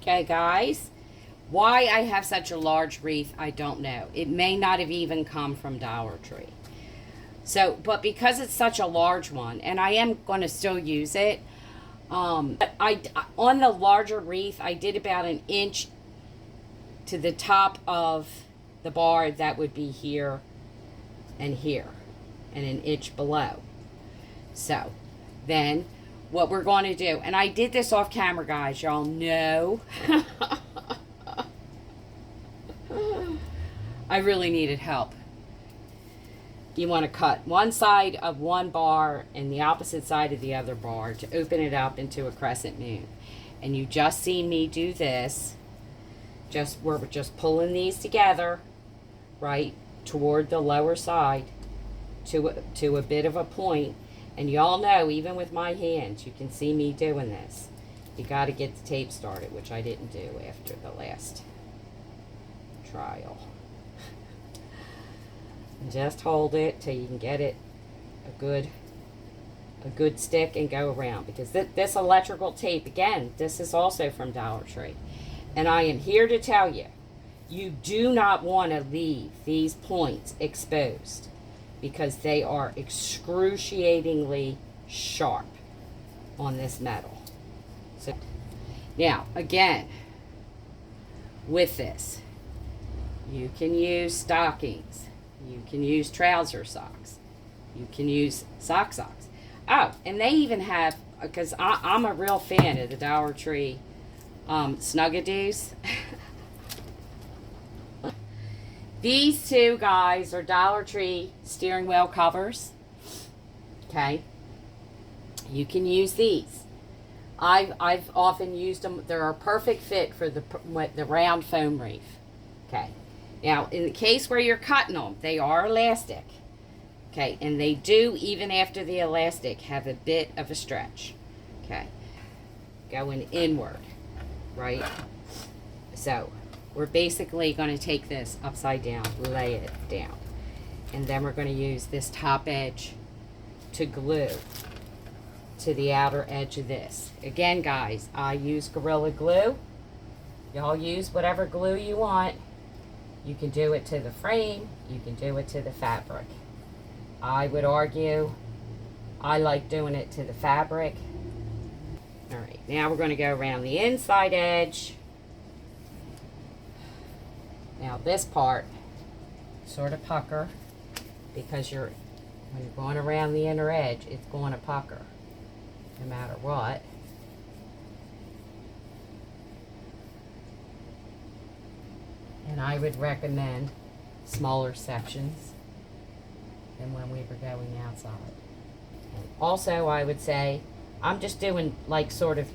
Okay, guys. Why I have such a large wreath, I don't know. It may not have even come from Dollar Tree. So, but because it's such a large one, and I am going to still use it, but on the larger wreath, I did about an inch to the top of the bar. That would be here and here, and an inch below. So, then what we're going to do, and I did this off camera, guys, y'all know. I really needed help. You want to cut one side of one bar and the opposite side of the other bar to open it up into a crescent moon. And you just seen me do this. We're just pulling these together, right, toward the lower side to a bit of a point. And y'all know, even with my hands, you can see me doing this. You got to get the tape started, which I didn't do after the last trial. Just hold it till you can get it a good stick and go around, because this electrical tape, again, this is also from Dollar Tree, and I am here to tell you, you do not want to leave these points exposed, because they are excruciatingly sharp on this metal. So now, again, with this, you can use stockings. You can use trouser socks. You can use socks. Oh, and they even have, because I'm a real fan of the Dollar Tree Snug-a-Doos. These two, guys, are Dollar Tree steering wheel covers. Okay. You can use these. I've often used them. They're a perfect fit for the round foam reef. Okay. Now, in the case where you're cutting them, they are elastic. Okay, and they do, even after the elastic, have a bit of a stretch. Okay, going inward, right? So, we're basically going to take this upside down, lay it down. And then we're going to use this top edge to glue to the outer edge of this. Again, guys, I use Gorilla Glue. Y'all use whatever glue you want. You can do it to the frame. You can do it to the fabric. I would argue I like doing it to the fabric. All right, now we're going to go around the inside edge. Now this part, sort of pucker, because when you're going around the inner edge, it's going to pucker, no matter what. And I would recommend smaller sections than when we were going outside. And also, I would say, I'm just doing like sort of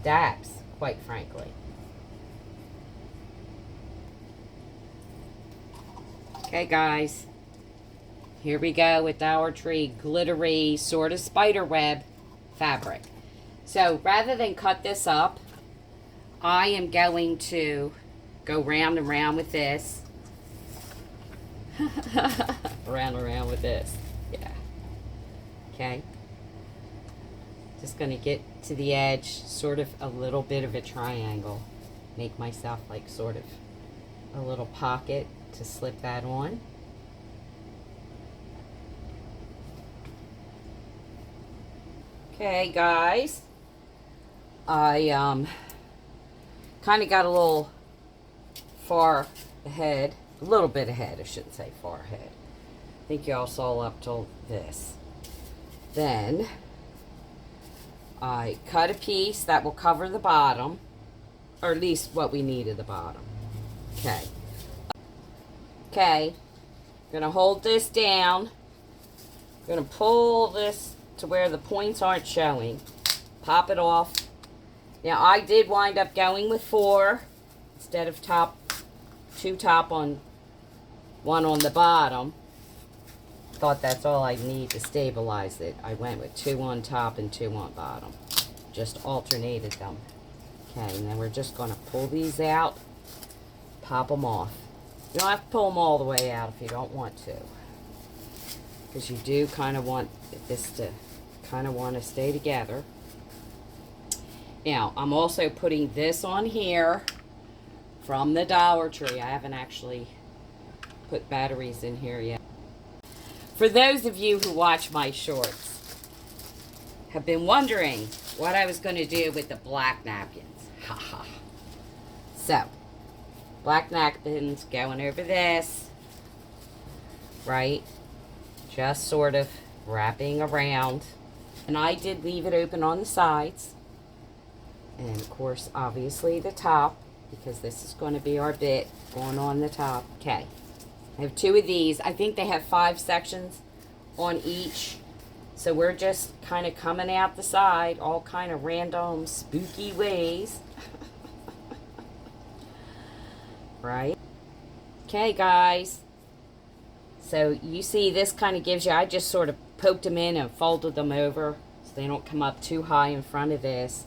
dabs, quite frankly. Okay, guys, here we go with Dollar Tree glittery sort of spider web fabric. So rather than cut this up, I am going to go round and round with this. Round and round with this. Yeah. Okay. Just going to get to the edge, sort of a little bit of a triangle. Make myself like sort of a little pocket to slip that on. Okay, guys. I kind of got a little far ahead, a little bit ahead, I shouldn't say far ahead. I think y'all saw up till this. Then I cut a piece that will cover the bottom, or at least what we need at the bottom. Okay. Okay, gonna hold this down. Gonna pull this to where the points aren't showing. Pop it off. Now I did wind up going with 4 instead of two top on one on the bottom. Thought that's all I need to stabilize it. I went with 2 on top and 2 on bottom. Just alternated them. Okay, and then we're just going to pull these out, pop them off. You don't have to pull them all the way out if you don't want to, because you do kind of want this to stay together. Now, I'm also putting this on here from the Dollar Tree. I haven't actually put batteries in here yet. For those of you who watch my shorts, have been wondering what I was going to do with the black napkins. Haha. So, black napkins going over this, right? Just sort of wrapping around. And I did leave it open on the sides. And of course, obviously the top, because this is going to be our bit going on the top. Okay. I have 2 of these. I think they have 5 sections on each. So we're just kind of coming out the side, all kind of random, spooky ways. Right? Okay, guys. So you see this kind of gives you, I just sort of poked them in and folded them over so they don't come up too high in front of this.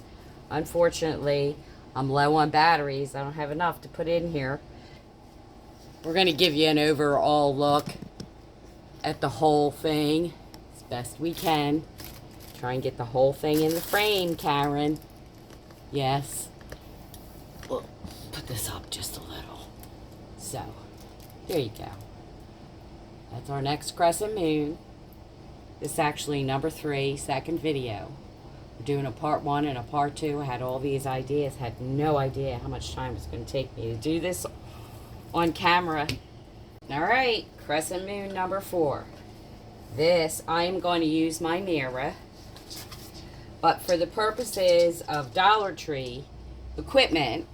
Unfortunately, I'm low on batteries. I don't have enough to put in here. We're going to give you an overall look at the whole thing as best we can. Try and get the whole thing in the frame, Karen. Yes. We'll put this up just a little. So, there you go. That's our next crescent moon. This is actually number 3, second video. We're doing a part 1 and a part 2. I had all these ideas. Had no idea how much time it's going to take me to do this on camera. Alright, crescent moon number 4. This, I am going to use my mirror. But for the purposes of Dollar Tree equipment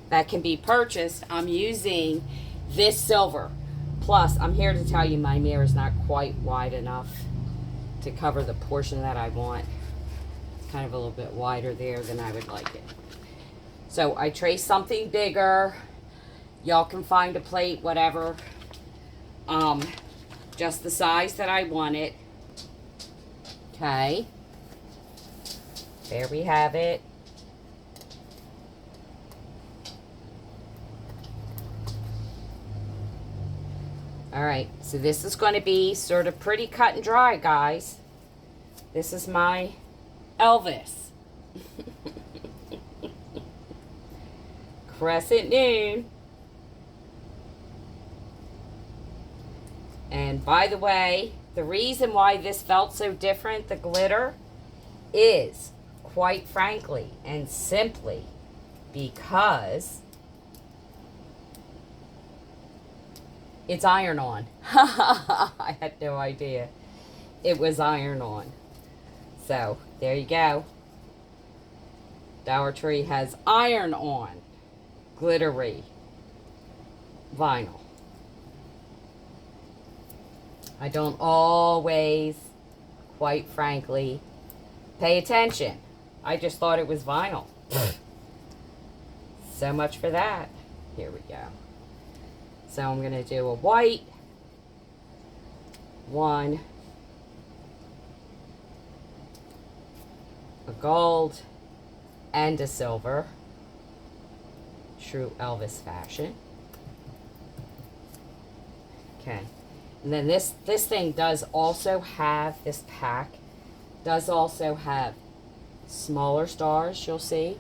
that can be purchased, I'm using this silver. Plus, I'm here to tell you my mirror is not quite wide enough to cover the portion that I want. It's kind of a little bit wider there than I would like it. So I traced something bigger. Y'all can find a plate, whatever. Just the size that I want it. Okay. There we have it. Alright, so this is going to be sort of pretty cut and dry, guys. This is my Elvis. Crescent moon. And by the way, the reason why this felt so different, the glitter, is quite frankly and simply because it's iron on. I had no idea it was iron on. So, there you go. Dollar Tree has iron on glittery vinyl. I don't always, quite frankly, pay attention. I just thought it was vinyl. So much for that. Here we go. So I'm going to do a white, 1, a gold, and a silver. True Elvis fashion. Okay. And then this thing does also have, this pack does also have smaller stars, you'll see.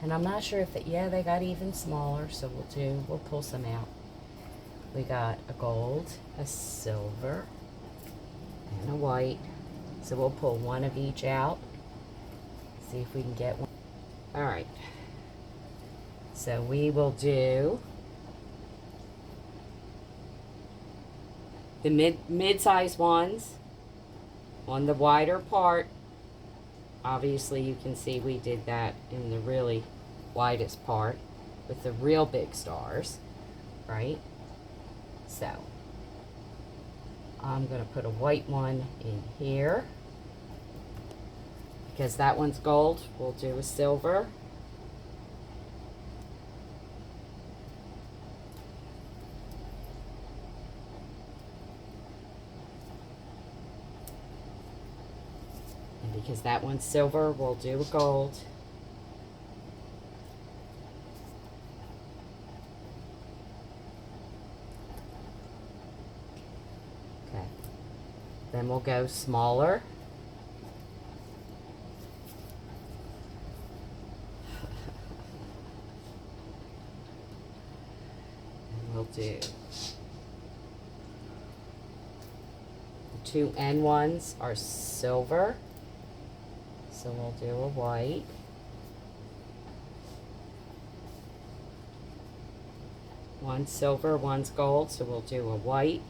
And I'm not sure if it, yeah, they got even smaller, so we'll pull some out. We got a gold, a silver, and a white. So we'll pull one of each out. See if we can get one. Alright. So we will do the mid-size ones on the wider part. Obviously you can see we did that in the really widest part with the real big stars, right? So I'm going to put a white one in here because that one's gold. We'll do a silver. Because that one's silver, we'll do a gold. Okay. Then we'll go smaller. do. The two end ones are silver. So we'll do a white. One's silver, one's gold, so we'll do a white.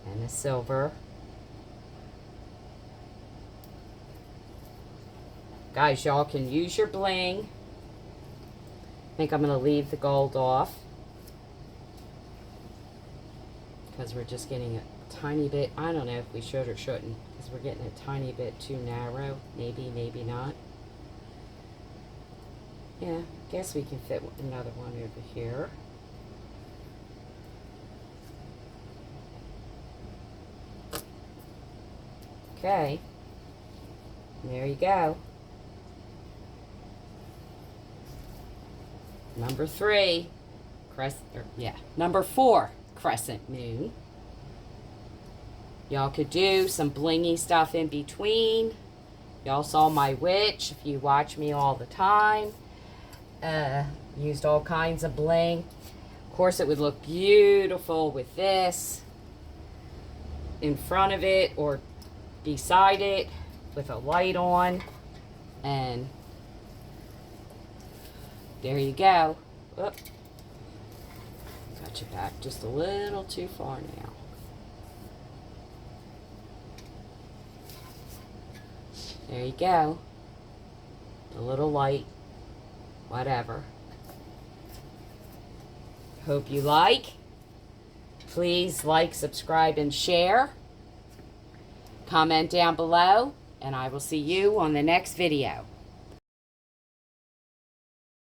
And a silver. Guys, y'all can use your bling. I think I'm going to leave the gold off because we're just getting a tiny bit, I don't know if we should or shouldn't, because we're getting a tiny bit too narrow. Maybe, maybe not. Yeah, I guess we can fit another one over here. Okay, there you go. Number 3, number 4, crescent moon. Y'all could do some blingy stuff in between. Y'all saw my witch if you watch me all the time. Used all kinds of bling. Of course, it would look beautiful with this in front of it or beside it with a light on. And there you go. Oop. Got you back just a little too far now. There you go. A little light. Whatever. Hope you like. Please like, subscribe, and share. Comment down below, and I will see you on the next video.